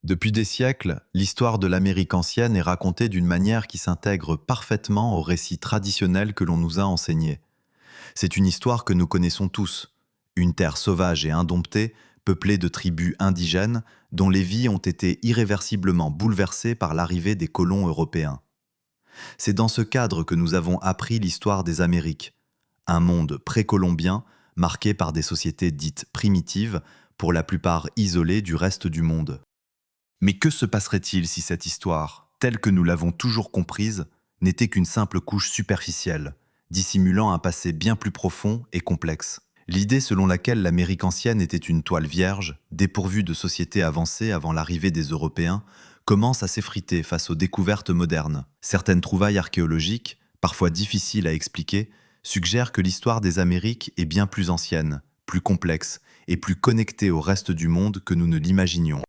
Depuis des siècles, l'histoire de l'Amérique ancienne est racontée d'une manière qui s'intègre parfaitement au récit traditionnel que l'on nous a enseigné. C'est une histoire que nous connaissons tous. Une terre sauvage et indomptée, peuplée de tribus indigènes, dont les vies ont été irréversiblement bouleversées par l'arrivée des colons européens. C'est dans ce cadre que nous avons appris l'histoire des Amériques, un monde précolombien marqué par des sociétés dites primitives, pour la plupart isolées du reste du monde. Mais que se passerait-il si cette histoire, telle que nous l'avons toujours comprise, n'était qu'une simple couche superficielle, dissimulant un passé bien plus profond et complexe? L'idée selon laquelle l'Amérique ancienne était une toile vierge, dépourvue de sociétés avancées avant l'arrivée des Européens, commence à s'effriter face aux découvertes modernes. Certaines trouvailles archéologiques, parfois difficiles à expliquer, suggèrent que l'histoire des Amériques est bien plus ancienne, plus complexe et plus connectée au reste du monde que nous ne l'imaginions.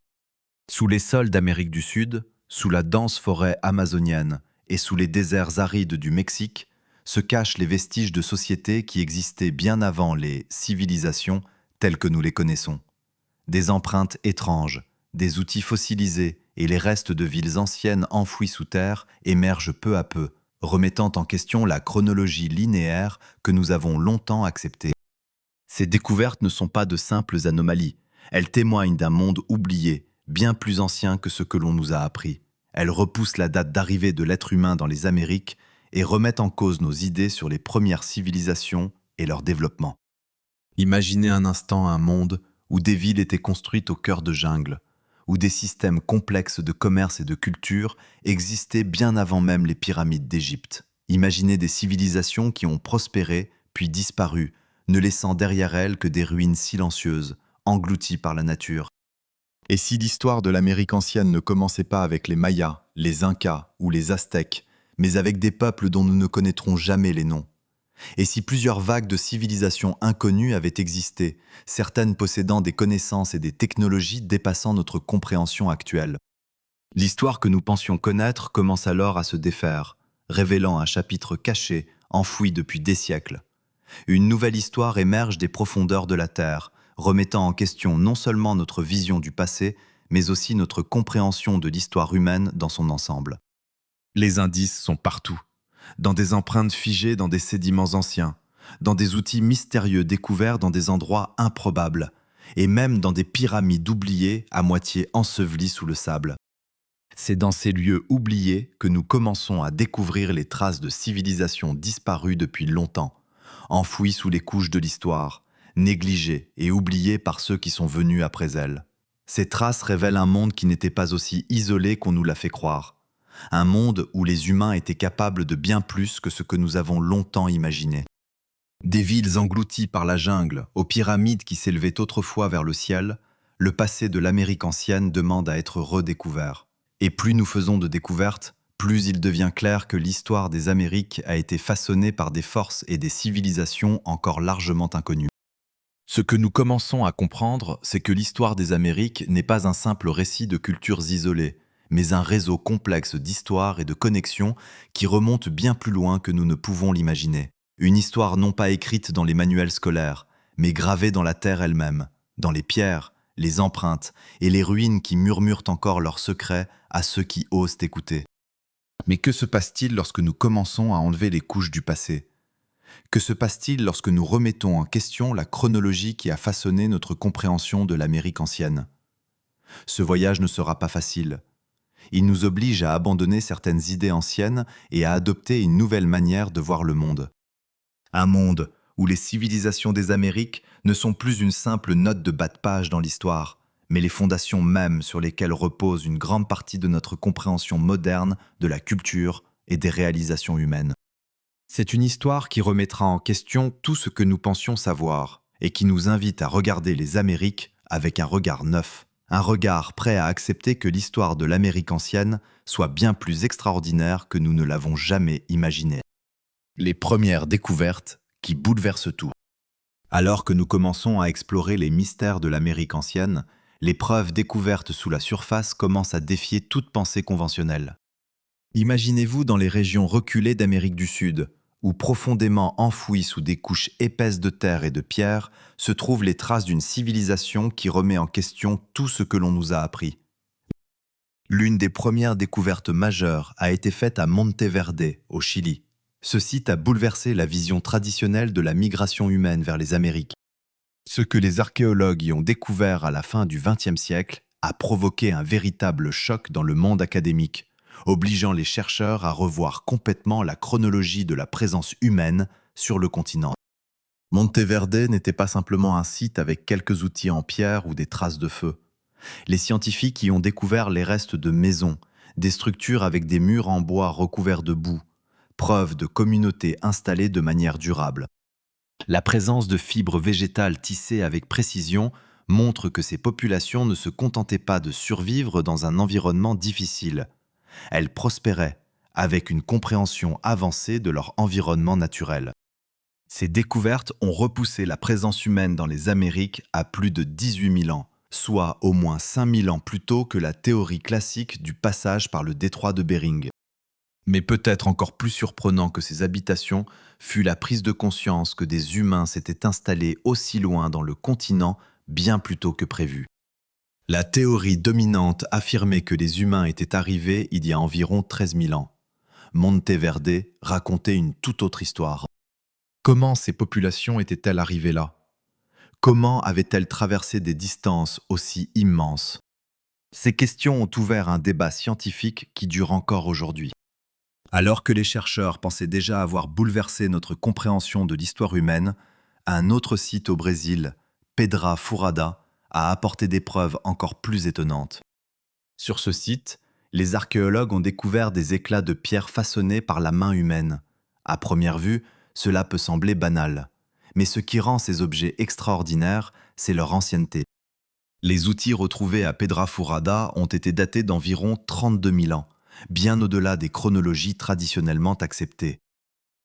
Sous les sols d'Amérique du Sud, sous la dense forêt amazonienne et sous les déserts arides du Mexique, se cachent les vestiges de sociétés qui existaient bien avant les civilisations telles que nous les connaissons. Des empreintes étranges, des outils fossilisés et les restes de villes anciennes enfouies sous terre émergent peu à peu, remettant en question la chronologie linéaire que nous avons longtemps acceptée. Ces découvertes ne sont pas de simples anomalies, elles témoignent d'un monde oublié, bien plus ancien que ce que l'on nous a appris. Elles repoussent la date d'arrivée de l'être humain dans les Amériques et remettent en cause nos idées sur les premières civilisations et leur développement. Imaginez un instant un monde où des villes étaient construites au cœur de jungles, où des systèmes complexes de commerce et de culture existaient bien avant même les pyramides d'Égypte. Imaginez des civilisations qui ont prospéré puis disparu, ne laissant derrière elles que des ruines silencieuses, englouties par la nature. Et si l'histoire de l'Amérique ancienne ne commençait pas avec les Mayas, les Incas ou les Aztèques, mais avec des peuples dont nous ne connaîtrons jamais les noms? Et si plusieurs vagues de civilisations inconnues avaient existé, certaines possédant des connaissances et des technologies dépassant notre compréhension actuelle? L'histoire que nous pensions connaître commence alors à se défaire, révélant un chapitre caché, enfoui depuis des siècles. Une nouvelle histoire émerge des profondeurs de la Terre, remettant en question non seulement notre vision du passé, mais aussi notre compréhension de l'histoire humaine dans son ensemble. Les indices sont partout, dans des empreintes figées dans des sédiments anciens, dans des outils mystérieux découverts dans des endroits improbables, et même dans des pyramides oubliées à moitié ensevelies sous le sable. C'est dans ces lieux oubliés que nous commençons à découvrir les traces de civilisations disparues depuis longtemps, enfouies sous les couches de l'histoire, négligées et oubliées par ceux qui sont venus après elles. Ces traces révèlent un monde qui n'était pas aussi isolé qu'on nous l'a fait croire. Un monde où les humains étaient capables de bien plus que ce que nous avons longtemps imaginé. Des villes englouties par la jungle, aux pyramides qui s'élevaient autrefois vers le ciel, le passé de l'Amérique ancienne demande à être redécouvert. Et plus nous faisons de découvertes, plus il devient clair que l'histoire des Amériques a été façonnée par des forces et des civilisations encore largement inconnues. Ce que nous commençons à comprendre, c'est que l'histoire des Amériques n'est pas un simple récit de cultures isolées, mais un réseau complexe d'histoires et de connexions qui remonte bien plus loin que nous ne pouvons l'imaginer. Une histoire non pas écrite dans les manuels scolaires, mais gravée dans la terre elle-même, dans les pierres, les empreintes et les ruines qui murmurent encore leurs secrets à ceux qui osent écouter. Mais que se passe-t-il lorsque nous commençons à enlever les couches du passé? Que se passe-t-il lorsque nous remettons en question la chronologie qui a façonné notre compréhension de l'Amérique ancienne? Ce voyage ne sera pas facile. Il nous oblige à abandonner certaines idées anciennes et à adopter une nouvelle manière de voir le monde. Un monde où les civilisations des Amériques ne sont plus une simple note de bas de page dans l'histoire, mais les fondations mêmes sur lesquelles repose une grande partie de notre compréhension moderne de la culture et des réalisations humaines. C'est une histoire qui remettra en question tout ce que nous pensions savoir et qui nous invite à regarder les Amériques avec un regard neuf. Un regard prêt à accepter que l'histoire de l'Amérique ancienne soit bien plus extraordinaire que nous ne l'avons jamais imaginé. Les premières découvertes qui bouleversent tout. Alors que nous commençons à explorer les mystères de l'Amérique ancienne, les preuves découvertes sous la surface commencent à défier toute pensée conventionnelle. Imaginez-vous dans les régions reculées d'Amérique du Sud, où profondément enfouies sous des couches épaisses de terre et de pierre, se trouvent les traces d'une civilisation qui remet en question tout ce que l'on nous a appris. L'une des premières découvertes majeures a été faite à Monteverde, au Chili. Ce site a bouleversé la vision traditionnelle de la migration humaine vers les Amériques. Ce que les archéologues y ont découvert à la fin du XXe siècle a provoqué un véritable choc dans le monde académique, obligeant les chercheurs à revoir complètement la chronologie de la présence humaine sur le continent. Monteverde n'était pas simplement un site avec quelques outils en pierre ou des traces de feu. Les scientifiques y ont découvert les restes de maisons, des structures avec des murs en bois recouverts de boue, preuve de communautés installées de manière durable. La présence de fibres végétales tissées avec précision montre que ces populations ne se contentaient pas de survivre dans un environnement difficile. Elles prospéraient, avec une compréhension avancée de leur environnement naturel. Ces découvertes ont repoussé la présence humaine dans les Amériques à plus de 18 000 ans, soit au moins 5 000 ans plus tôt que la théorie classique du passage par le détroit de Bering. Mais peut-être encore plus surprenant que ces habitations fut la prise de conscience que des humains s'étaient installés aussi loin dans le continent bien plus tôt que prévu. La théorie dominante affirmait que les humains étaient arrivés il y a environ 13 000 ans. Monteverde racontait une toute autre histoire. Comment ces populations étaient-elles arrivées là? Comment avaient-elles traversé des distances aussi immenses? Ces questions ont ouvert un débat scientifique qui dure encore aujourd'hui. Alors que les chercheurs pensaient déjà avoir bouleversé notre compréhension de l'histoire humaine, un autre site au Brésil, Pedra Furada, a apporté des preuves encore plus étonnantes. Sur ce site, les archéologues ont découvert des éclats de pierre façonnés par la main humaine. À première vue, cela peut sembler banal. Mais ce qui rend ces objets extraordinaires, c'est leur ancienneté. Les outils retrouvés à Pedra Furada ont été datés d'environ 32 000 ans, bien au-delà des chronologies traditionnellement acceptées.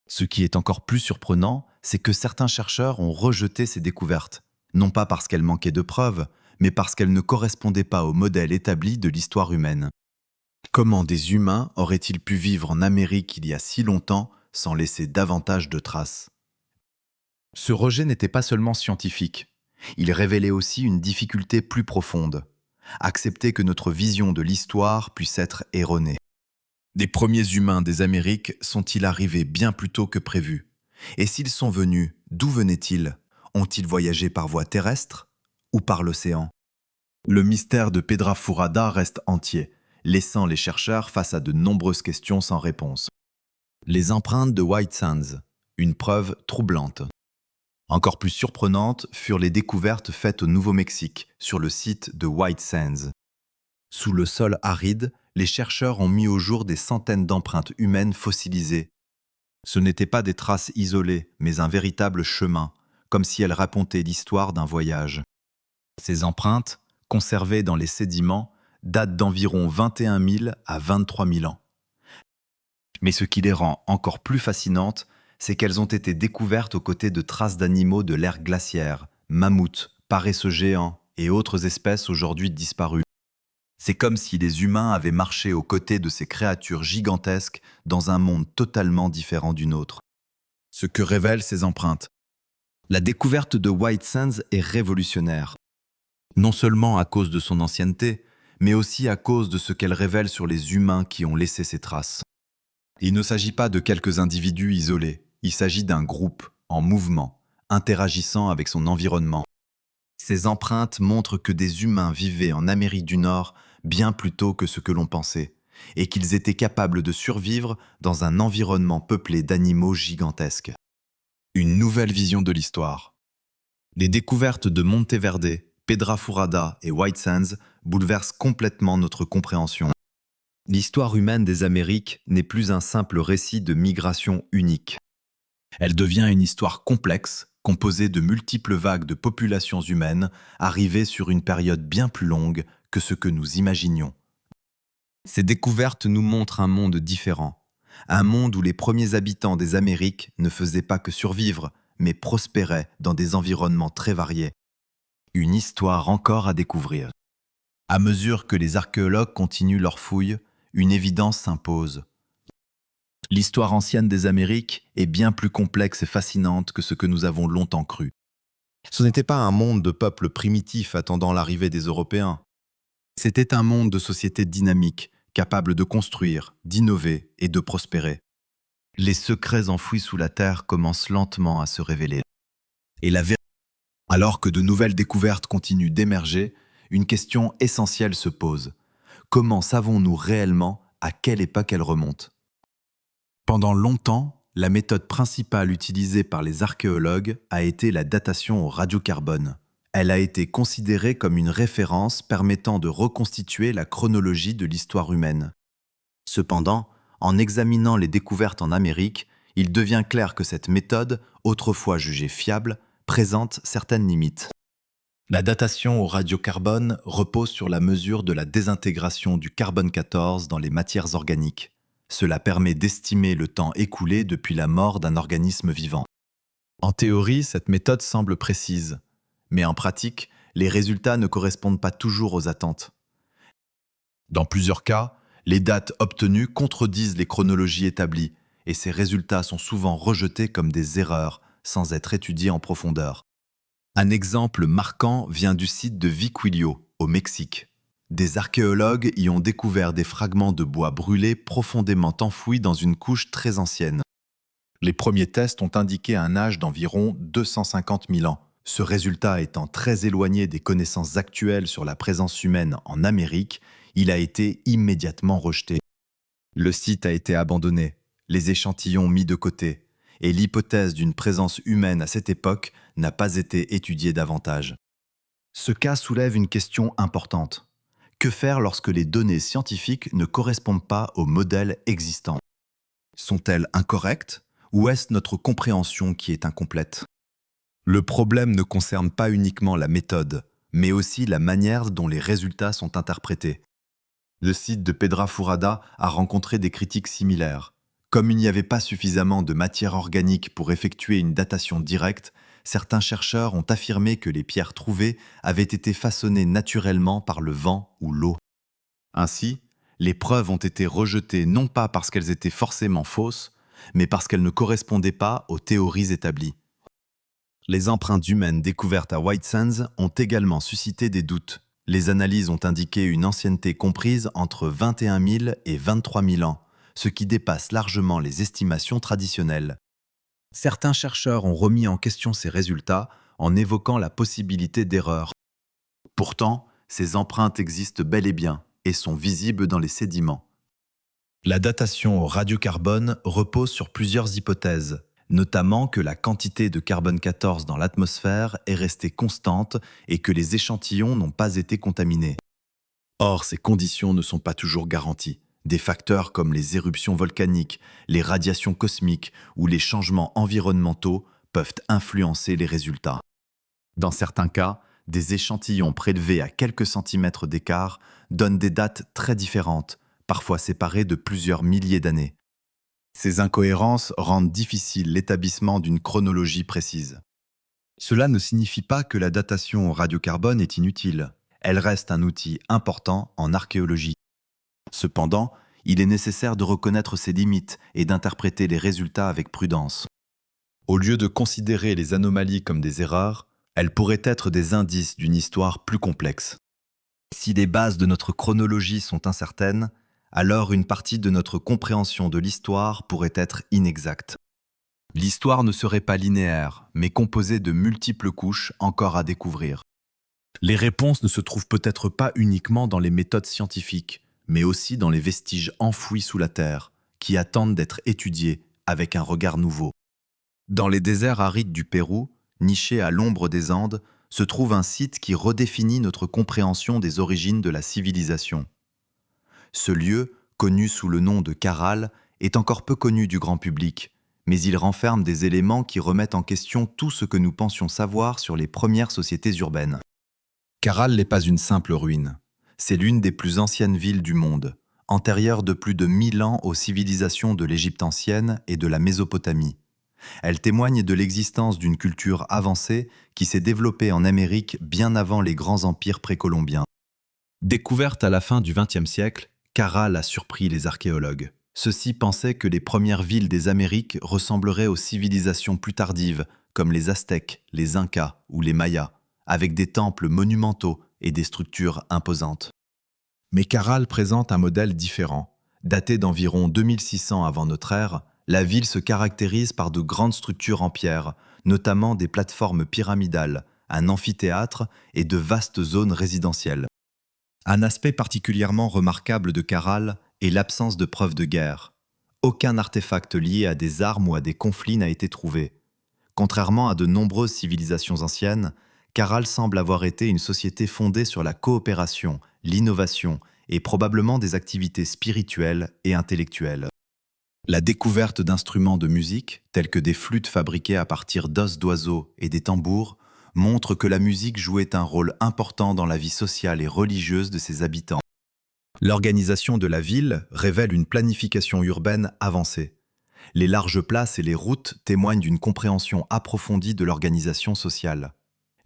Ce qui est encore plus surprenant, c'est que certains chercheurs ont rejeté ces découvertes, non pas parce qu'elles manquaient de preuves, mais parce qu'elles ne correspondaient pas au modèle établi de l'histoire humaine. Comment des humains auraient-ils pu vivre en Amérique il y a si longtemps sans laisser davantage de traces? Ce rejet n'était pas seulement scientifique, il révélait aussi une difficulté plus profonde: accepter que notre vision de l'histoire puisse être erronée. Les premiers humains des Amériques sont-ils arrivés bien plus tôt que prévu? Et s'ils sont venus, d'où venaient-ils? Ont-ils voyagé par voie terrestre ou par l'océan? Le mystère de Pedra Furada reste entier, laissant les chercheurs face à de nombreuses questions sans réponse. Les empreintes de White Sands, une preuve troublante. Encore plus surprenantes furent les découvertes faites au Nouveau-Mexique, sur le site de White Sands. Sous le sol aride, les chercheurs ont mis au jour des centaines d'empreintes humaines fossilisées. Ce n'étaient pas des traces isolées, mais un véritable chemin, comme si elles racontaient l'histoire d'un voyage. Ces empreintes, conservées dans les sédiments, datent d'environ 21 000 à 23 000 ans. Mais ce qui les rend encore plus fascinantes, c'est qu'elles ont été découvertes aux côtés de traces d'animaux de l'ère glaciaire, mammouths, paresseux géants et autres espèces aujourd'hui disparues. C'est comme si les humains avaient marché aux côtés de ces créatures gigantesques dans un monde totalement différent du nôtre. Ce que révèlent ces empreintes. La découverte de White Sands est révolutionnaire. Non seulement à cause de son ancienneté, mais aussi à cause de ce qu'elle révèle sur les humains qui ont laissé ces traces. Il ne s'agit pas de quelques individus isolés, il s'agit d'un groupe, en mouvement, interagissant avec son environnement. Ces empreintes montrent que des humains vivaient en Amérique du Nord bien plus tôt que ce que l'on pensait, et qu'ils étaient capables de survivre dans un environnement peuplé d'animaux gigantesques. Une nouvelle vision de l'histoire. Les découvertes de Monteverde, Pedra Furada et White Sands bouleversent complètement notre compréhension. L'histoire humaine des Amériques n'est plus un simple récit de migration unique. Elle devient une histoire complexe, composée de multiples vagues de populations humaines arrivées sur une période bien plus longue que ce que nous imaginions. Ces découvertes nous montrent un monde différent. Un monde où les premiers habitants des Amériques ne faisaient pas que survivre, mais prospéraient dans des environnements très variés. Une histoire encore à découvrir. À mesure que les archéologues continuent leurs fouilles, une évidence s'impose. L'histoire ancienne des Amériques est bien plus complexe et fascinante que ce que nous avons longtemps cru. Ce n'était pas un monde de peuples primitifs attendant l'arrivée des Européens. C'était un monde de société dynamique, capable de construire, d'innover et de prospérer. Les secrets enfouis sous la terre commencent lentement à se révéler. Et alors que de nouvelles découvertes continuent d'émerger, une question essentielle se pose. Comment savons-nous réellement à quelle époque elle remonte? Pendant longtemps, la méthode principale utilisée par les archéologues a été la datation au radiocarbone. Elle a été considérée comme une référence permettant de reconstituer la chronologie de l'histoire humaine. Cependant, en examinant les découvertes en Amérique, il devient clair que cette méthode, autrefois jugée fiable, présente certaines limites. La datation au radiocarbone repose sur la mesure de la désintégration du carbone 14 dans les matières organiques. Cela permet d'estimer le temps écoulé depuis la mort d'un organisme vivant. En théorie, cette méthode semble précise, mais en pratique, les résultats ne correspondent pas toujours aux attentes. Dans plusieurs cas, les dates obtenues contredisent les chronologies établies, et ces résultats sont souvent rejetés comme des erreurs, sans être étudiés en profondeur. Un exemple marquant vient du site de Vicuillo, au Mexique. Des archéologues y ont découvert des fragments de bois brûlés profondément enfouis dans une couche très ancienne. Les premiers tests ont indiqué un âge d'environ 250 000 ans. Ce résultat étant très éloigné des connaissances actuelles sur la présence humaine en Amérique, il a été immédiatement rejeté. Le site a été abandonné, les échantillons mis de côté, et l'hypothèse d'une présence humaine à cette époque n'a pas été étudiée davantage. Ce cas soulève une question importante. Que faire lorsque les données scientifiques ne correspondent pas aux modèles existants? Sont-elles incorrectes ou est-ce notre compréhension qui est incomplète? Le problème ne concerne pas uniquement la méthode, mais aussi la manière dont les résultats sont interprétés. Le site de Pedra Furada a rencontré des critiques similaires. Comme il n'y avait pas suffisamment de matière organique pour effectuer une datation directe, certains chercheurs ont affirmé que les pierres trouvées avaient été façonnées naturellement par le vent ou l'eau. Ainsi, les preuves ont été rejetées non pas parce qu'elles étaient forcément fausses, mais parce qu'elles ne correspondaient pas aux théories établies. Les empreintes humaines découvertes à White Sands ont également suscité des doutes. Les analyses ont indiqué une ancienneté comprise entre 21 000 et 23 000 ans, ce qui dépasse largement les estimations traditionnelles. Certains chercheurs ont remis en question ces résultats en évoquant la possibilité d'erreurs. Pourtant, ces empreintes existent bel et bien et sont visibles dans les sédiments. La datation au radiocarbone repose sur plusieurs hypothèses, notamment que la quantité de carbone 14 dans l'atmosphère est restée constante et que les échantillons n'ont pas été contaminés. Or, ces conditions ne sont pas toujours garanties. Des facteurs comme les éruptions volcaniques, les radiations cosmiques ou les changements environnementaux peuvent influencer les résultats. Dans certains cas, des échantillons prélevés à quelques centimètres d'écart donnent des dates très différentes, parfois séparées de plusieurs milliers d'années. Ces incohérences rendent difficile l'établissement d'une chronologie précise. Cela ne signifie pas que la datation au radiocarbone est inutile. Elle reste un outil important en archéologie. Cependant, il est nécessaire de reconnaître ses limites et d'interpréter les résultats avec prudence. Au lieu de considérer les anomalies comme des erreurs, elles pourraient être des indices d'une histoire plus complexe. Si les bases de notre chronologie sont incertaines, alors une partie de notre compréhension de l'histoire pourrait être inexacte. L'histoire ne serait pas linéaire, mais composée de multiples couches encore à découvrir. Les réponses ne se trouvent peut-être pas uniquement dans les méthodes scientifiques, mais aussi dans les vestiges enfouis sous la terre, qui attendent d'être étudiés avec un regard nouveau. Dans les déserts arides du Pérou, niché à l'ombre des Andes, se trouve un site qui redéfinit notre compréhension des origines de la civilisation. Ce lieu, connu sous le nom de Caral, est encore peu connu du grand public, mais il renferme des éléments qui remettent en question tout ce que nous pensions savoir sur les premières sociétés urbaines. Caral n'est pas une simple ruine. C'est l'une des plus anciennes villes du monde, antérieure de plus de 1000 ans aux civilisations de l'Égypte ancienne et de la Mésopotamie. Elle témoigne de l'existence d'une culture avancée qui s'est développée en Amérique bien avant les grands empires précolombiens. Découverte à la fin du XXe siècle, Caral a surpris les archéologues. Ceux-ci pensaient que les premières villes des Amériques ressembleraient aux civilisations plus tardives, comme les Aztèques, les Incas ou les Mayas, avec des temples monumentaux et des structures imposantes. Mais Caral présente un modèle différent. Daté d'environ 2600 avant notre ère, la ville se caractérise par de grandes structures en pierre, notamment des plateformes pyramidales, un amphithéâtre et de vastes zones résidentielles. Un aspect particulièrement remarquable de Caral est l'absence de preuves de guerre. Aucun artefact lié à des armes ou à des conflits n'a été trouvé. Contrairement à de nombreuses civilisations anciennes, Caral semble avoir été une société fondée sur la coopération, l'innovation et probablement des activités spirituelles et intellectuelles. La découverte d'instruments de musique, tels que des flûtes fabriquées à partir d'os d'oiseaux et des tambours, montre que la musique jouait un rôle important dans la vie sociale et religieuse de ses habitants. L'organisation de la ville révèle une planification urbaine avancée. Les larges places et les routes témoignent d'une compréhension approfondie de l'organisation sociale.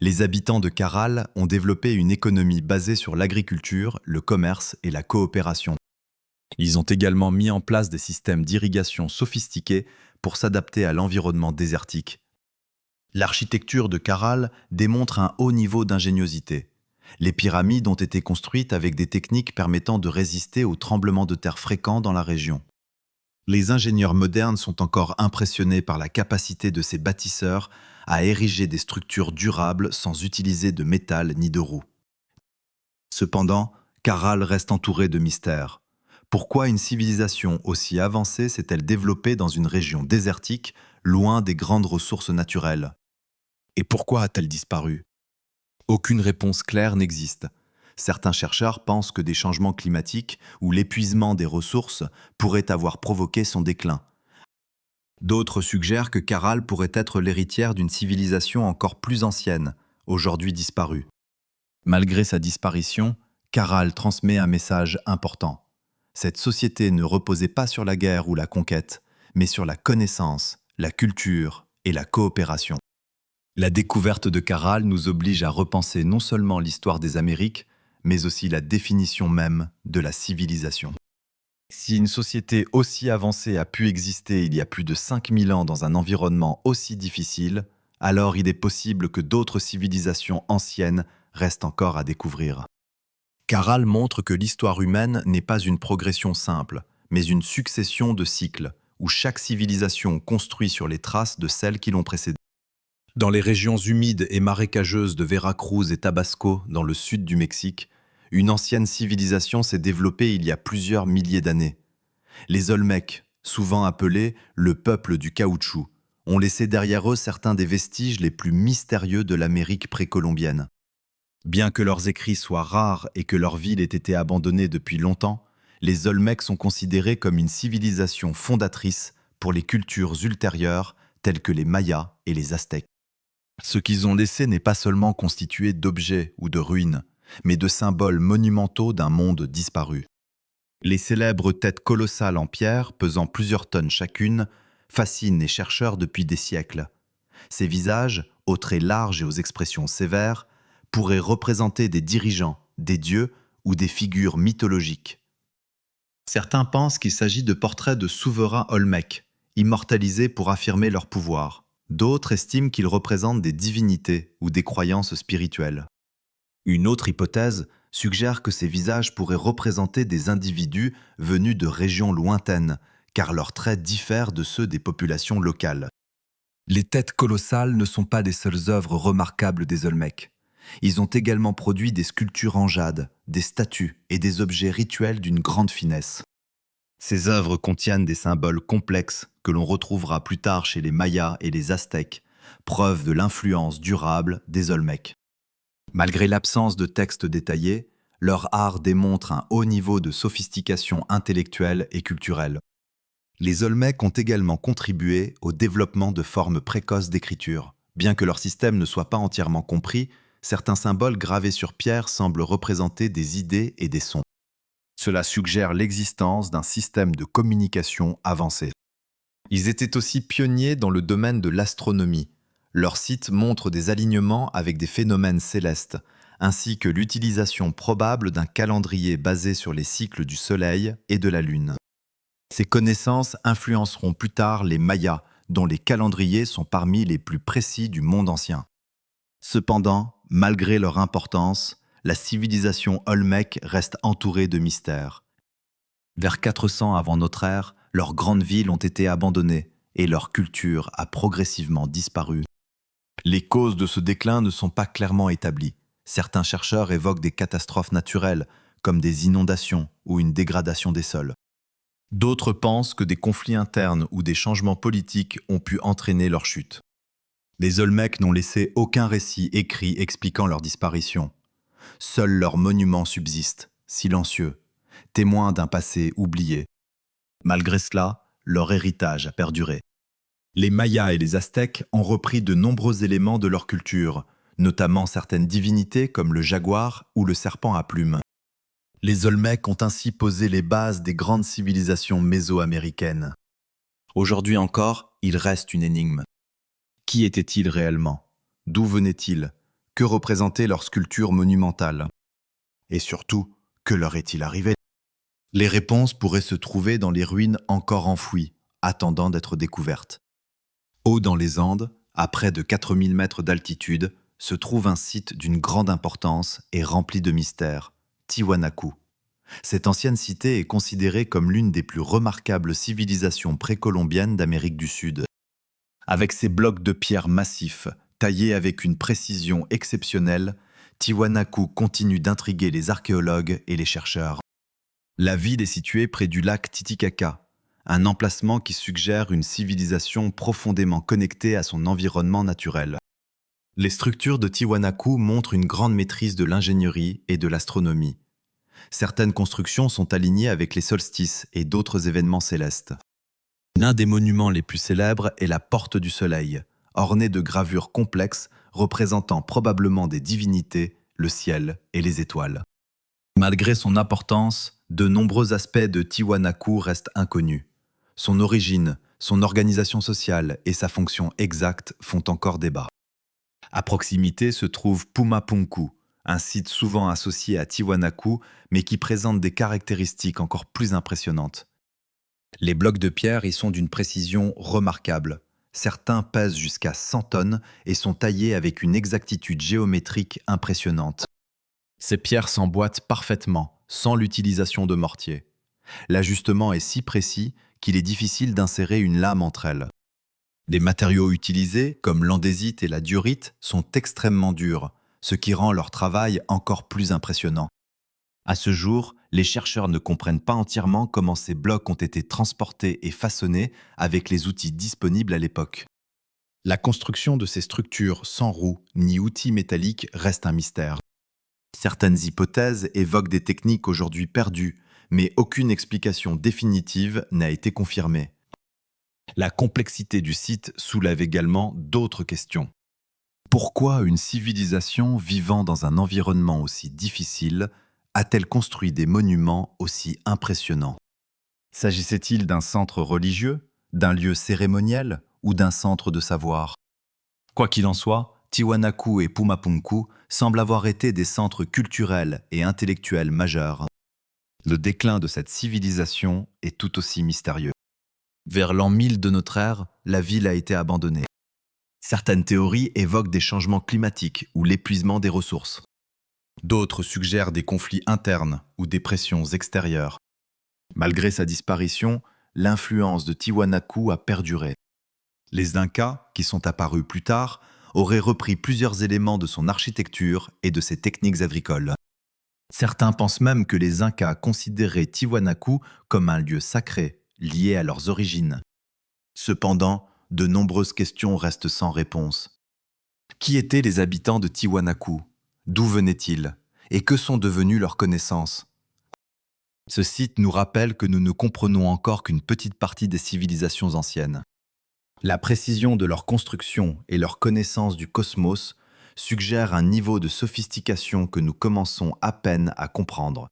Les habitants de Caral ont développé une économie basée sur l'agriculture, le commerce et la coopération. Ils ont également mis en place des systèmes d'irrigation sophistiqués pour s'adapter à l'environnement désertique. L'architecture de Caral démontre un haut niveau d'ingéniosité. Les pyramides ont été construites avec des techniques permettant de résister aux tremblements de terre fréquents dans la région. Les ingénieurs modernes sont encore impressionnés par la capacité de ces bâtisseurs à ériger des structures durables sans utiliser de métal ni de roues. Cependant, Caral reste entouré de mystères. Pourquoi une civilisation aussi avancée s'est-elle développée dans une région désertique, loin des grandes ressources naturelles? Et pourquoi a-t-elle disparu? Aucune réponse claire n'existe. Certains chercheurs pensent que des changements climatiques ou l'épuisement des ressources pourraient avoir provoqué son déclin. D'autres suggèrent que Caral pourrait être l'héritière d'une civilisation encore plus ancienne, aujourd'hui disparue. Malgré sa disparition, Caral transmet un message important. Cette société ne reposait pas sur la guerre ou la conquête, mais sur la connaissance, la culture et la coopération. La découverte de Caral nous oblige à repenser non seulement l'histoire des Amériques, mais aussi la définition même de la civilisation. Si une société aussi avancée a pu exister il y a plus de 5000 ans dans un environnement aussi difficile, alors il est possible que d'autres civilisations anciennes restent encore à découvrir. Caral montre que l'histoire humaine n'est pas une progression simple, mais une succession de cycles, où chaque civilisation construit sur les traces de celles qui l'ont précédée. Dans les régions humides et marécageuses de Veracruz et Tabasco, dans le sud du Mexique, une ancienne civilisation s'est développée il y a plusieurs milliers d'années. Les Olmecs, souvent appelés le peuple du caoutchouc, ont laissé derrière eux certains des vestiges les plus mystérieux de l'Amérique précolombienne. Bien que leurs écrits soient rares et que leur ville ait été abandonnée depuis longtemps, les Olmecs sont considérés comme une civilisation fondatrice pour les cultures ultérieures telles que les Mayas et les Aztèques. Ce qu'ils ont laissé n'est pas seulement constitué d'objets ou de ruines, mais de symboles monumentaux d'un monde disparu. Les célèbres têtes colossales en pierre, pesant plusieurs tonnes chacune, fascinent les chercheurs depuis des siècles. Ces visages, aux traits larges et aux expressions sévères, pourraient représenter des dirigeants, des dieux ou des figures mythologiques. Certains pensent qu'il s'agit de portraits de souverains olmecs, immortalisés pour affirmer leur pouvoir. D'autres estiment qu'ils représentent des divinités ou des croyances spirituelles. Une autre hypothèse suggère que ces visages pourraient représenter des individus venus de régions lointaines, car leurs traits diffèrent de ceux des populations locales. Les têtes colossales ne sont pas les seules œuvres remarquables des Olmecs. Ils ont également produit des sculptures en jade, des statues et des objets rituels d'une grande finesse. Ces œuvres contiennent des symboles complexes que l'on retrouvera plus tard chez les Mayas et les Aztèques, preuve de l'influence durable des Olmecs. Malgré l'absence de textes détaillés, leur art démontre un haut niveau de sophistication intellectuelle et culturelle. Les Olmecs ont également contribué au développement de formes précoces d'écriture. Bien que leur système ne soit pas entièrement compris, certains symboles gravés sur pierre semblent représenter des idées et des sons. Cela suggère l'existence d'un système de communication avancé. Ils étaient aussi pionniers dans le domaine de l'astronomie. Leur site montre des alignements avec des phénomènes célestes, ainsi que l'utilisation probable d'un calendrier basé sur les cycles du Soleil et de la Lune. Ces connaissances influenceront plus tard les Mayas, dont les calendriers sont parmi les plus précis du monde ancien. Cependant, malgré leur importance, la civilisation Olmec reste entourée de mystères. Vers 400 avant notre ère, leurs grandes villes ont été abandonnées et leur culture a progressivement disparu. Les causes de ce déclin ne sont pas clairement établies. Certains chercheurs évoquent des catastrophes naturelles, comme des inondations ou une dégradation des sols. D'autres pensent que des conflits internes ou des changements politiques ont pu entraîner leur chute. Les Olmecs n'ont laissé aucun récit écrit expliquant leur disparition. Seuls leurs monuments subsistent, silencieux, témoins d'un passé oublié. Malgré cela, leur héritage a perduré. Les Mayas et les Aztèques ont repris de nombreux éléments de leur culture, notamment certaines divinités comme le jaguar ou le serpent à plumes. Les Olmecs ont ainsi posé les bases des grandes civilisations mésoaméricaines. Aujourd'hui encore, il reste une énigme. Qui étaient-ils réellement? D'où venaient-ils? Que représentait leur sculpture monumentale? Et surtout, que leur est-il arrivé? Les réponses pourraient se trouver dans les ruines encore enfouies, attendant d'être découvertes. Haut dans les Andes, à près de 4000 mètres d'altitude, se trouve un site d'une grande importance et rempli de mystères, Tiwanaku. Cette ancienne cité est considérée comme l'une des plus remarquables civilisations précolombiennes d'Amérique du Sud. Avec ses blocs de pierre massifs, taillés avec une précision exceptionnelle, Tiwanaku continue d'intriguer les archéologues et les chercheurs. La ville est située près du lac Titicaca, un emplacement qui suggère une civilisation profondément connectée à son environnement naturel. Les structures de Tiwanaku montrent une grande maîtrise de l'ingénierie et de l'astronomie. Certaines constructions sont alignées avec les solstices et d'autres événements célestes. L'un des monuments les plus célèbres est la Porte du Soleil, ornée de gravures complexes représentant probablement des divinités, le ciel et les étoiles. Malgré son importance, de nombreux aspects de Tiwanaku restent inconnus. Son origine, son organisation sociale et sa fonction exacte font encore débat. À proximité se trouve Pumapunku, un site souvent associé à Tiwanaku, mais qui présente des caractéristiques encore plus impressionnantes. Les blocs de pierre y sont d'une précision remarquable. Certains pèsent jusqu'à 100 tonnes et sont taillés avec une exactitude géométrique impressionnante. Ces pierres s'emboîtent parfaitement, sans l'utilisation de mortier. L'ajustement est si précis qu'il est difficile d'insérer une lame entre elles. Les matériaux utilisés, comme l'andésite et la diorite, sont extrêmement durs, ce qui rend leur travail encore plus impressionnant. À ce jour, les chercheurs ne comprennent pas entièrement comment ces blocs ont été transportés et façonnés avec les outils disponibles à l'époque. La construction de ces structures sans roues ni outils métalliques reste un mystère. Certaines hypothèses évoquent des techniques aujourd'hui perdues, mais aucune explication définitive n'a été confirmée. La complexité du site soulève également d'autres questions. Pourquoi une civilisation vivant dans un environnement aussi difficile a-t-elle construit des monuments aussi impressionnants? S'agissait-il d'un centre religieux, d'un lieu cérémoniel ou d'un centre de savoir? Quoi qu'il en soit, Tiwanaku et Pumapunku semblent avoir été des centres culturels et intellectuels majeurs. Le déclin de cette civilisation est tout aussi mystérieux. Vers l'an 1000 de notre ère, la ville a été abandonnée. Certaines théories évoquent des changements climatiques ou l'épuisement des ressources. D'autres suggèrent des conflits internes ou des pressions extérieures. Malgré sa disparition, l'influence de Tiwanaku a perduré. Les Incas, qui sont apparus plus tard, auraient repris plusieurs éléments de son architecture et de ses techniques agricoles. Certains pensent même que les Incas considéraient Tiwanaku comme un lieu sacré, lié à leurs origines. Cependant, de nombreuses questions restent sans réponse. Qui étaient les habitants de Tiwanaku? D'où venaient-ils? Et que sont devenues leurs connaissances? Ce site nous rappelle que nous ne comprenons encore qu'une petite partie des civilisations anciennes. La précision de leur construction et leur connaissance du cosmos suggèrent un niveau de sophistication que nous commençons à peine à comprendre.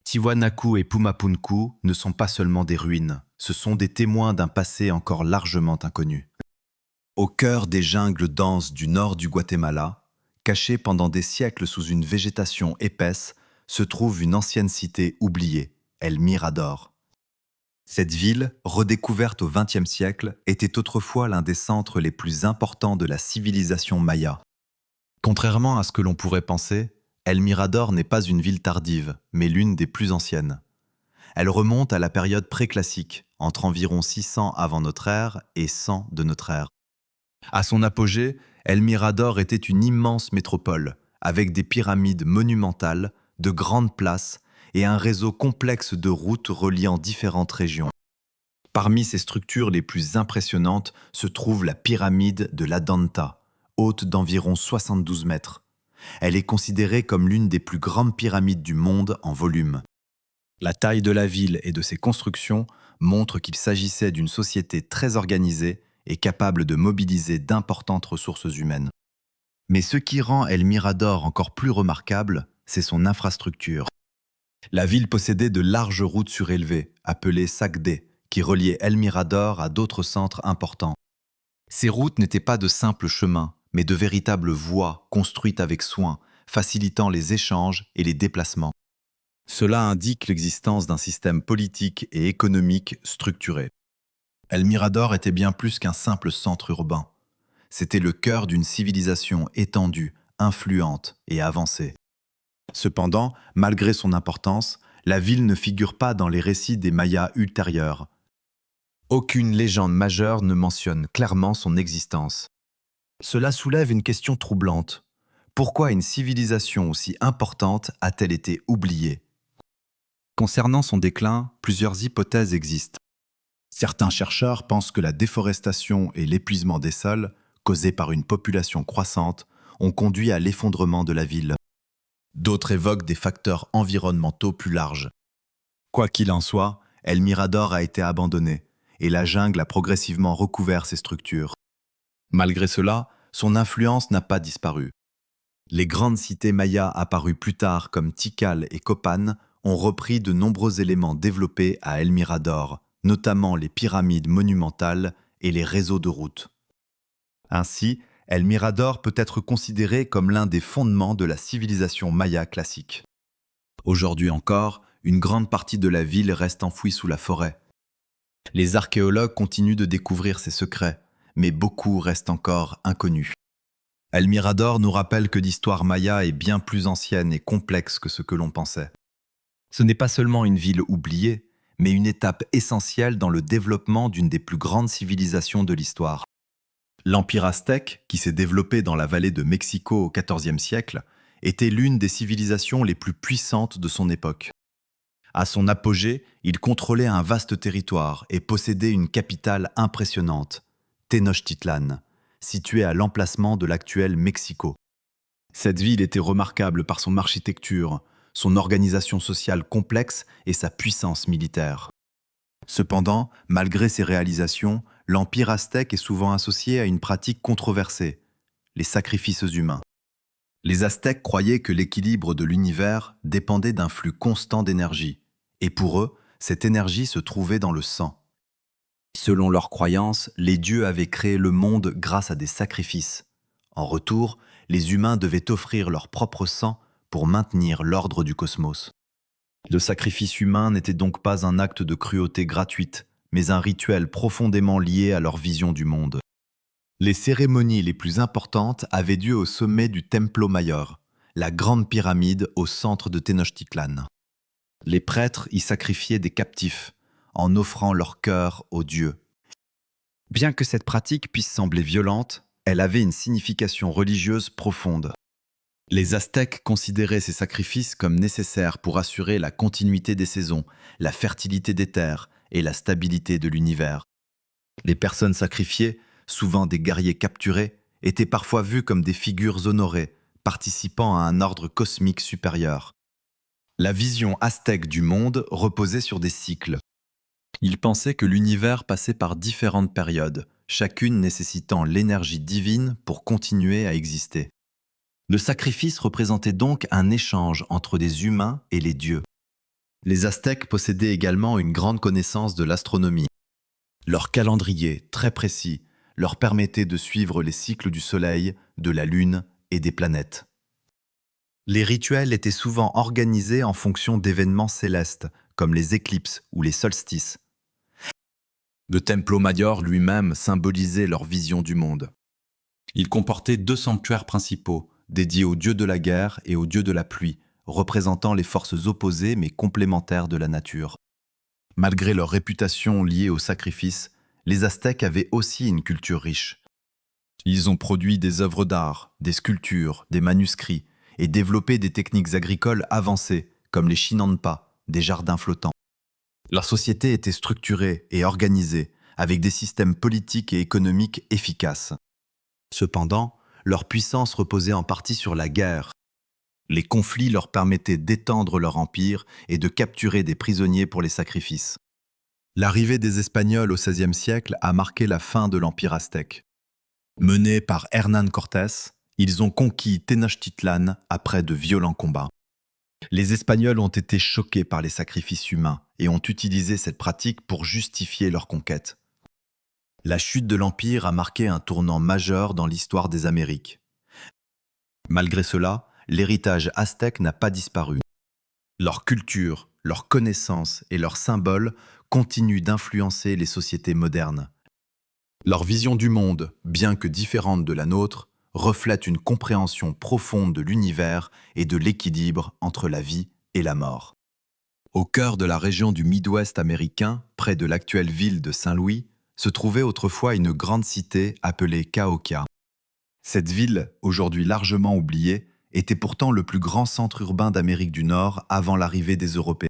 Tiwanaku et Pumapunku ne sont pas seulement des ruines, ce sont des témoins d'un passé encore largement inconnu. Au cœur des jungles denses du nord du Guatemala, cachée pendant des siècles sous une végétation épaisse, se trouve une ancienne cité oubliée, El Mirador. Cette ville, redécouverte au XXe siècle, était autrefois l'un des centres les plus importants de la civilisation maya. Contrairement à ce que l'on pourrait penser, El Mirador n'est pas une ville tardive, mais l'une des plus anciennes. Elle remonte à la période préclassique, entre environ 600 avant notre ère et 100 de notre ère. À son apogée, El Mirador était une immense métropole, avec des pyramides monumentales, de grandes places et un réseau complexe de routes reliant différentes régions. Parmi ces structures les plus impressionnantes se trouve la pyramide de l'Adanta, haute d'environ 72 mètres. Elle est considérée comme l'une des plus grandes pyramides du monde en volume. La taille de la ville et de ses constructions montre qu'il s'agissait d'une société très organisée et capable de mobiliser d'importantes ressources humaines. Mais ce qui rend El Mirador encore plus remarquable, c'est son infrastructure. La ville possédait de larges routes surélevées, appelées Sacdé, qui reliaient El Mirador à d'autres centres importants. Ces routes n'étaient pas de simples chemins, mais de véritables voies construites avec soin, facilitant les échanges et les déplacements. Cela indique l'existence d'un système politique et économique structuré. El Mirador était bien plus qu'un simple centre urbain. C'était le cœur d'une civilisation étendue, influente et avancée. Cependant, malgré son importance, la ville ne figure pas dans les récits des Mayas ultérieurs. Aucune légende majeure ne mentionne clairement son existence. Cela soulève une question troublante. Pourquoi une civilisation aussi importante a-t-elle été oubliée? Concernant son déclin, plusieurs hypothèses existent. Certains chercheurs pensent que la déforestation et l'épuisement des sols, causés par une population croissante, ont conduit à l'effondrement de la ville. D'autres évoquent des facteurs environnementaux plus larges. Quoi qu'il en soit, El Mirador a été abandonné, et la jungle a progressivement recouvert ses structures. Malgré cela, son influence n'a pas disparu. Les grandes cités mayas apparues plus tard comme Tikal et Copan ont repris de nombreux éléments développés à El Mirador, notamment les pyramides monumentales et les réseaux de routes. Ainsi, El Mirador peut être considéré comme l'un des fondements de la civilisation maya classique. Aujourd'hui encore, une grande partie de la ville reste enfouie sous la forêt. Les archéologues continuent de découvrir ses secrets, mais beaucoup restent encore inconnus. El Mirador nous rappelle que l'histoire maya est bien plus ancienne et complexe que ce que l'on pensait. Ce n'est pas seulement une ville oubliée, mais une étape essentielle dans le développement d'une des plus grandes civilisations de l'histoire. L'Empire aztèque, qui s'est développé dans la vallée de Mexico au XIVe siècle, était l'une des civilisations les plus puissantes de son époque. À son apogée, il contrôlait un vaste territoire et possédait une capitale impressionnante, Tenochtitlan, située à l'emplacement de l'actuel Mexico. Cette ville était remarquable par son architecture, son organisation sociale complexe et sa puissance militaire. Cependant, malgré ses réalisations, l'Empire aztèque est souvent associé à une pratique controversée, les sacrifices humains. Les Aztèques croyaient que l'équilibre de l'univers dépendait d'un flux constant d'énergie, et pour eux, cette énergie se trouvait dans le sang. Selon leurs croyances, les dieux avaient créé le monde grâce à des sacrifices. En retour, les humains devaient offrir leur propre sang pour maintenir l'ordre du cosmos. Le sacrifice humain n'était donc pas un acte de cruauté gratuite, mais un rituel profondément lié à leur vision du monde. Les cérémonies les plus importantes avaient lieu au sommet du Templo Mayor, la grande pyramide au centre de Tenochtitlan. Les prêtres y sacrifiaient des captifs, en offrant leur cœur aux dieux. Bien que cette pratique puisse sembler violente, elle avait une signification religieuse profonde. Les Aztèques considéraient ces sacrifices comme nécessaires pour assurer la continuité des saisons, la fertilité des terres et la stabilité de l'univers. Les personnes sacrifiées, souvent des guerriers capturés, étaient parfois vues comme des figures honorées, participant à un ordre cosmique supérieur. La vision aztèque du monde reposait sur des cycles. Ils pensaient que l'univers passait par différentes périodes, chacune nécessitant l'énergie divine pour continuer à exister. Le sacrifice représentait donc un échange entre des humains et les dieux. Les Aztèques possédaient également une grande connaissance de l'astronomie. Leur calendrier, très précis, leur permettait de suivre les cycles du Soleil, de la Lune et des planètes. Les rituels étaient souvent organisés en fonction d'événements célestes, comme les éclipses ou les solstices. Le Templo Mayor lui-même symbolisait leur vision du monde. Il comportait 2 sanctuaires principaux, dédié au dieu de la guerre et au dieu de la pluie, représentant les forces opposées mais complémentaires de la nature. Malgré leur réputation liée au sacrifice, les Aztèques avaient aussi une culture riche. Ils ont produit des œuvres d'art, des sculptures, des manuscrits et développé des techniques agricoles avancées, comme les chinampas, des jardins flottants. Leur société était structurée et organisée, avec des systèmes politiques et économiques efficaces. Cependant, leur puissance reposait en partie sur la guerre. Les conflits leur permettaient d'étendre leur empire et de capturer des prisonniers pour les sacrifices. L'arrivée des Espagnols au XVIe siècle a marqué la fin de l'empire aztèque. Menés par Hernán Cortés, ils ont conquis Tenochtitlan après de violents combats. Les Espagnols ont été choqués par les sacrifices humains et ont utilisé cette pratique pour justifier leur conquête. La chute de l'Empire a marqué un tournant majeur dans l'histoire des Amériques. Malgré cela, l'héritage aztèque n'a pas disparu. Leur culture, leurs connaissances et leurs symboles continuent d'influencer les sociétés modernes. Leur vision du monde, bien que différente de la nôtre, reflète une compréhension profonde de l'univers et de l'équilibre entre la vie et la mort. Au cœur de la région du Midwest américain, près de l'actuelle ville de Saint-Louis, se trouvait autrefois une grande cité appelée Cahokia. Cette ville, aujourd'hui largement oubliée, était pourtant le plus grand centre urbain d'Amérique du Nord avant l'arrivée des Européens.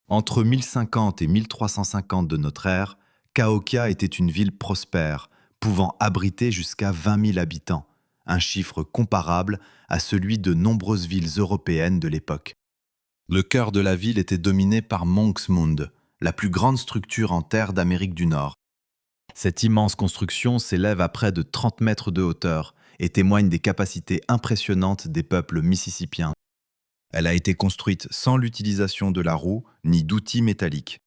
Entre 1050 et 1350 de notre ère, Cahokia était une ville prospère, pouvant abriter jusqu'à 20 000 habitants, un chiffre comparable à celui de nombreuses villes européennes de l'époque. Le cœur de la ville était dominé par Monksmund, la plus grande structure en terre d'Amérique du Nord. Cette immense construction s'élève à près de 30 mètres de hauteur et témoigne des capacités impressionnantes des peuples mississippiens. Elle a été construite sans l'utilisation de la roue ni d'outils métalliques.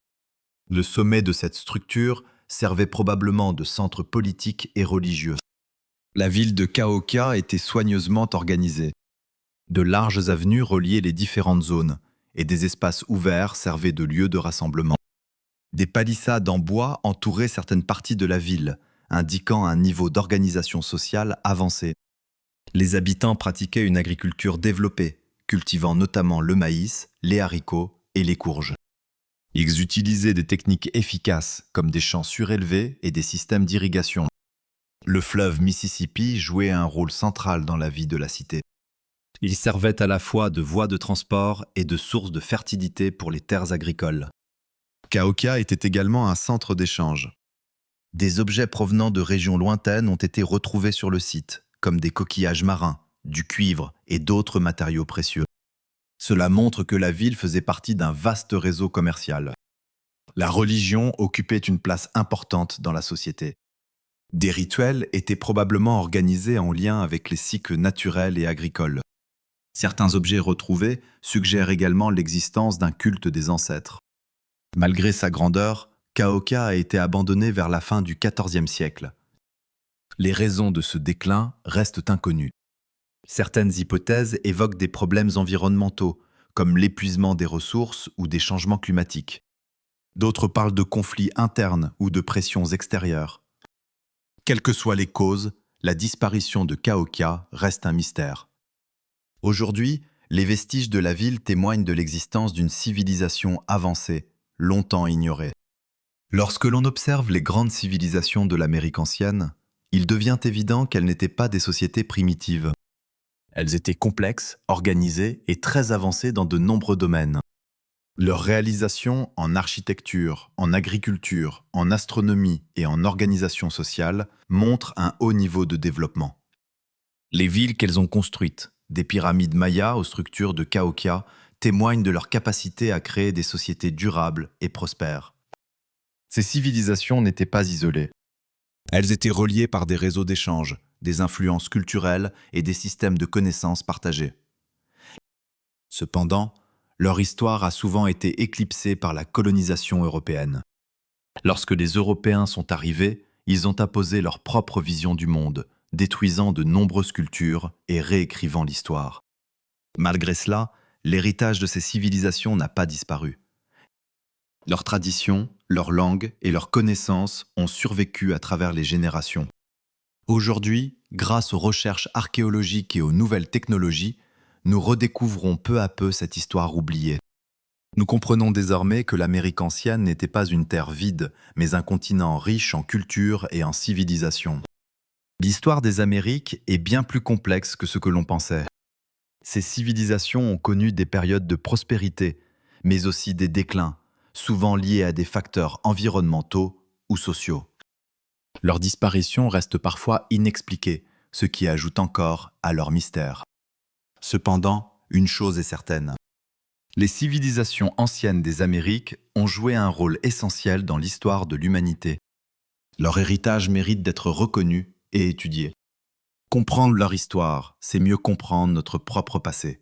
Le sommet de cette structure servait probablement de centre politique et religieux. La ville de Cahokia était soigneusement organisée. De larges avenues reliaient les différentes zones, et des espaces ouverts servaient de lieux de rassemblement. Des palissades en bois entouraient certaines parties de la ville, indiquant un niveau d'organisation sociale avancé. Les habitants pratiquaient une agriculture développée, cultivant notamment le maïs, les haricots et les courges. Ils utilisaient des techniques efficaces, comme des champs surélevés et des systèmes d'irrigation. Le fleuve Mississippi jouait un rôle central dans la vie de la cité. Il servait à la fois de voie de transport et de source de fertilité pour les terres agricoles. Cahokia était également un centre d'échange. Des objets provenant de régions lointaines ont été retrouvés sur le site, comme des coquillages marins, du cuivre et d'autres matériaux précieux. Cela montre que la ville faisait partie d'un vaste réseau commercial. La religion occupait une place importante dans la société. Des rituels étaient probablement organisés en lien avec les cycles naturels et agricoles. Certains objets retrouvés suggèrent également l'existence d'un culte des ancêtres. Malgré sa grandeur, Cahokia a été abandonnée vers la fin du XIVe siècle. Les raisons de ce déclin restent inconnues. Certaines hypothèses évoquent des problèmes environnementaux, comme l'épuisement des ressources ou des changements climatiques. D'autres parlent de conflits internes ou de pressions extérieures. Quelles que soient les causes, la disparition de Cahokia reste un mystère. Aujourd'hui, les vestiges de la ville témoignent de l'existence d'une civilisation avancée, longtemps ignorée. Lorsque l'on observe les grandes civilisations de l'Amérique ancienne, il devient évident qu'elles n'étaient pas des sociétés primitives. Elles étaient complexes, organisées et très avancées dans de nombreux domaines. Leurs réalisations en architecture, en agriculture, en astronomie et en organisation sociale montrent un haut niveau de développement. Les villes qu'elles ont construites, des pyramides mayas aux structures de Cahokia, témoignent de leur capacité à créer des sociétés durables et prospères. Ces civilisations n'étaient pas isolées. Elles étaient reliées par des réseaux d'échanges, des influences culturelles et des systèmes de connaissances partagés. Cependant, leur histoire a souvent été éclipsée par la colonisation européenne. Lorsque les Européens sont arrivés, ils ont imposé leur propre vision du monde, détruisant de nombreuses cultures et réécrivant l'histoire. Malgré cela, l'héritage de ces civilisations n'a pas disparu. Leurs traditions, leurs langues et leurs connaissances ont survécu à travers les générations. Aujourd'hui, grâce aux recherches archéologiques et aux nouvelles technologies, nous redécouvrons peu à peu cette histoire oubliée. Nous comprenons désormais que l'Amérique ancienne n'était pas une terre vide, mais un continent riche en culture et en civilisation. L'histoire des Amériques est bien plus complexe que ce que l'on pensait. Ces civilisations ont connu des périodes de prospérité, mais aussi des déclins, souvent liés à des facteurs environnementaux ou sociaux. Leur disparition reste parfois inexpliquée, ce qui ajoute encore à leur mystère. Cependant, une chose est certaine. Les civilisations anciennes des Amériques ont joué un rôle essentiel dans l'histoire de l'humanité. Leur héritage mérite d'être reconnu et étudié. Comprendre leur histoire, c'est mieux comprendre notre propre passé.